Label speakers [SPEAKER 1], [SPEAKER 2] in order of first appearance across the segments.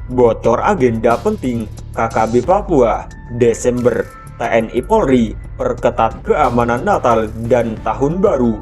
[SPEAKER 1] Bocor agenda penting KKB Papua, Desember, TNI Polri perketat keamanan Natal dan Tahun Baru.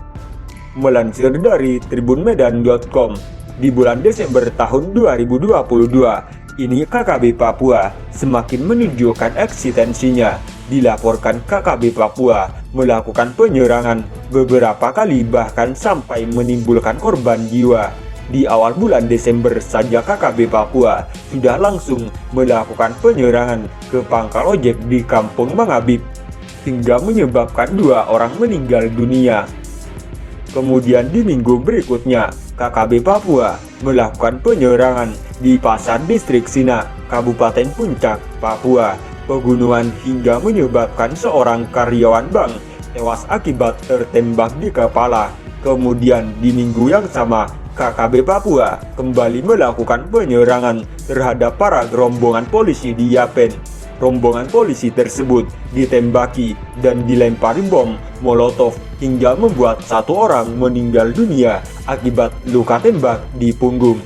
[SPEAKER 1] Melansir dari tribunmedan.com, di bulan Desember tahun 2022, ini KKB Papua semakin menunjukkan eksistensinya. Dilaporkan KKB Papua melakukan penyerangan beberapa kali bahkan sampai menimbulkan korban jiwa. Di awal bulan Desember saja KKB Papua sudah langsung melakukan penyerangan ke pangkal ojek di Kampung Mangabib hingga menyebabkan 2 orang meninggal dunia. Kemudian di minggu berikutnya, KKB Papua melakukan penyerangan di Pasar Distrik Sina, Kabupaten Puncak, Papua, Pegunungan hingga menyebabkan seorang karyawan bank tewas akibat tertembak di kepala. Kemudian di minggu yang sama, KKB Papua kembali melakukan penyerangan terhadap para rombongan polisi di Yapen. Rombongan polisi tersebut ditembaki dan dilempari bom molotov hingga membuat 1 orang meninggal dunia akibat luka tembak di punggung.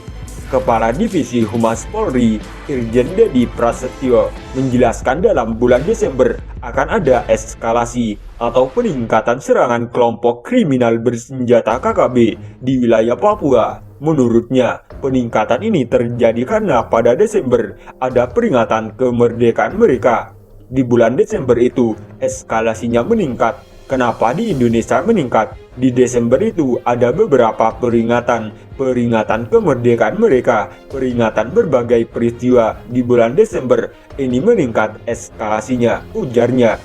[SPEAKER 1] Kepala Divisi Humas Polri, Irjen Dedi Prasetyo, menjelaskan dalam bulan Desember akan ada eskalasi atau peningkatan serangan kelompok kriminal bersenjata KKB di wilayah Papua. Menurutnya, peningkatan ini terjadi karena pada Desember ada peringatan kemerdekaan mereka. Di bulan Desember itu, eskalasinya meningkat. Kenapa di Indonesia meningkat? Di Desember itu ada beberapa peringatan kemerdekaan mereka, peringatan berbagai peristiwa di bulan Desember. Ini meningkat eskalasinya, ujarnya.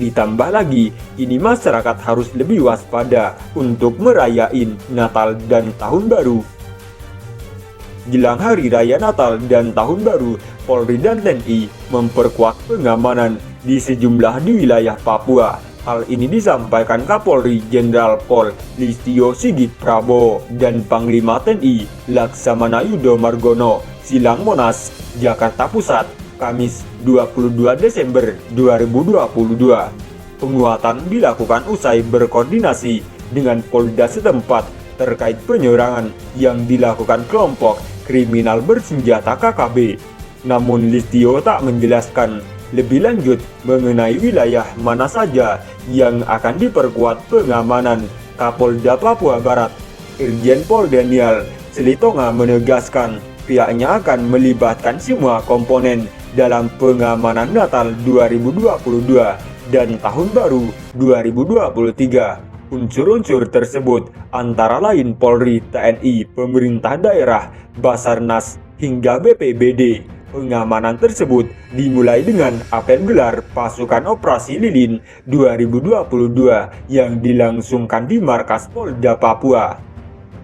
[SPEAKER 1] Ditambah lagi, ini masyarakat harus lebih waspada untuk merayain Natal dan Tahun Baru. Jelang Hari Raya Natal dan Tahun Baru, Polri dan TNI memperkuat pengamanan di sejumlah wilayah Papua. Hal ini disampaikan Kapolri Jenderal Pol Listio Sigit Prabowo dan Panglima TNI Laksamana Yudo Margono, Silang Monas, Jakarta Pusat, Kamis 22 Desember 2022. Penguatan dilakukan usai berkoordinasi dengan Polda setempat terkait penyerangan yang dilakukan kelompok kriminal bersenjata KKB. Namun Listio tak menjelaskan lebih lanjut mengenai wilayah mana saja yang akan diperkuat pengamanan. Kapolda Papua Barat, Irjen Pol Daniel Selitonga menegaskan pihaknya akan melibatkan semua komponen dalam pengamanan Natal 2022 dan Tahun Baru 2023. Unsur-unsur tersebut antara lain Polri, TNI, pemerintah daerah, Basarnas, hingga BPBD. Pengamanan tersebut dimulai dengan apel gelar Pasukan Operasi Lilin 2022 yang dilangsungkan di markas Polda Papua.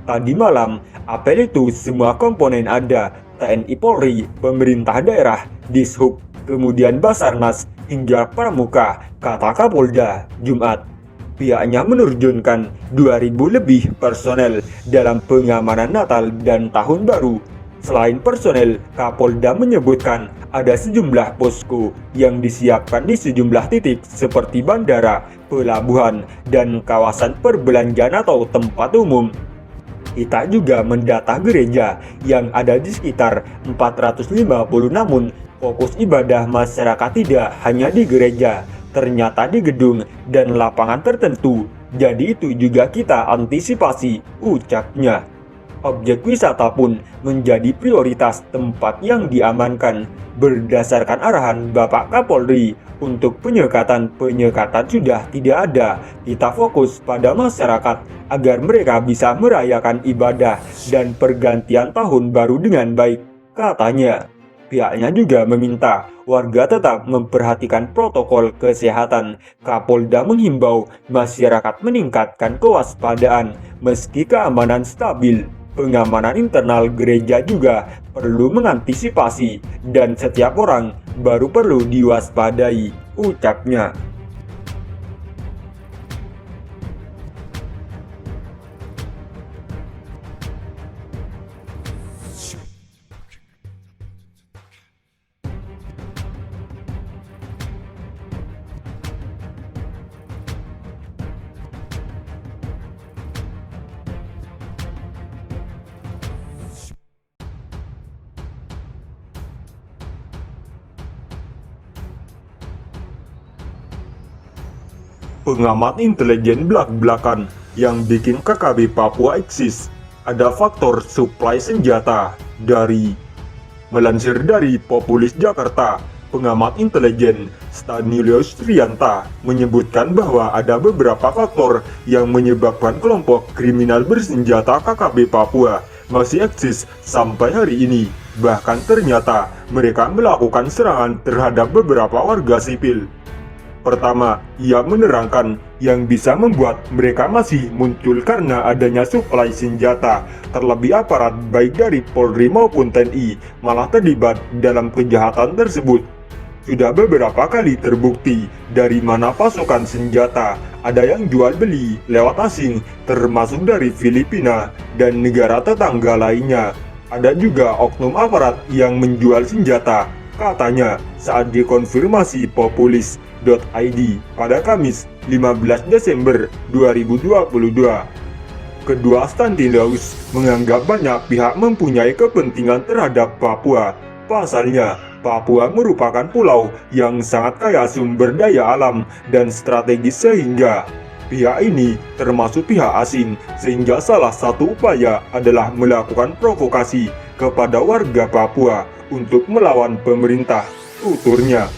[SPEAKER 1] Tadi malam, apel itu semua komponen ada, TNI Polri, pemerintah daerah, Dishub, kemudian Basarnas, hingga Pramuka, kata Kapolda, Jumat. Pihaknya menerjunkan 2.000 lebih personel dalam pengamanan Natal dan Tahun Baru. Selain personel, Kapolda menyebutkan ada sejumlah posko yang disiapkan di sejumlah titik seperti bandara, pelabuhan, dan kawasan perbelanjaan atau tempat umum. Kita juga mendata gereja yang ada di sekitar 450, namun fokus ibadah masyarakat tidak hanya di gereja, ternyata di gedung dan lapangan tertentu. Jadi itu juga kita antisipasi, ucapnya. Objek wisata pun menjadi prioritas tempat yang diamankan. Berdasarkan arahan Bapak Kapolri, untuk penyekatan sudah tidak ada. Kita fokus pada masyarakat agar mereka bisa merayakan ibadah dan pergantian tahun baru dengan baik, katanya. Pihaknya juga meminta warga tetap memperhatikan protokol kesehatan. Kapolda menghimbau masyarakat meningkatkan kewaspadaan meski keamanan stabil. Pengamanan internal gereja juga perlu mengantisipasi dan setiap orang baru perlu diwaspadai, ucapnya. pengamat intelijen belak-belakan yang bikin KKB Papua eksis. Ada faktor suplai senjata dari. Melansir dari Populis Jakarta, pengamat intelijen Stanislaus Rianta menyebutkan bahwa ada beberapa faktor yang menyebabkan kelompok kriminal bersenjata KKB Papua masih eksis sampai hari ini. Bahkan ternyata mereka melakukan serangan terhadap beberapa warga sipil. Pertama, ia menerangkan yang bisa membuat mereka masih muncul karena adanya suplai senjata, terlebih aparat baik dari Polri maupun TNI malah terlibat dalam kejahatan tersebut. Sudah beberapa kali terbukti dari mana pasokan senjata ada yang jual beli lewat asing, termasuk dari Filipina dan negara tetangga lainnya. Ada juga oknum aparat yang menjual senjata, katanya saat dikonfirmasi Populis.id pada Kamis 15 Desember 2022. Kedua, Stanislaus menganggap banyak pihak mempunyai kepentingan terhadap Papua. Pasalnya, Papua merupakan pulau yang sangat kaya sumber daya alam dan strategis sehingga pihak ini termasuk pihak asing, sehingga salah satu upaya adalah melakukan provokasi kepada warga Papua untuk melawan pemerintah, tuturnya.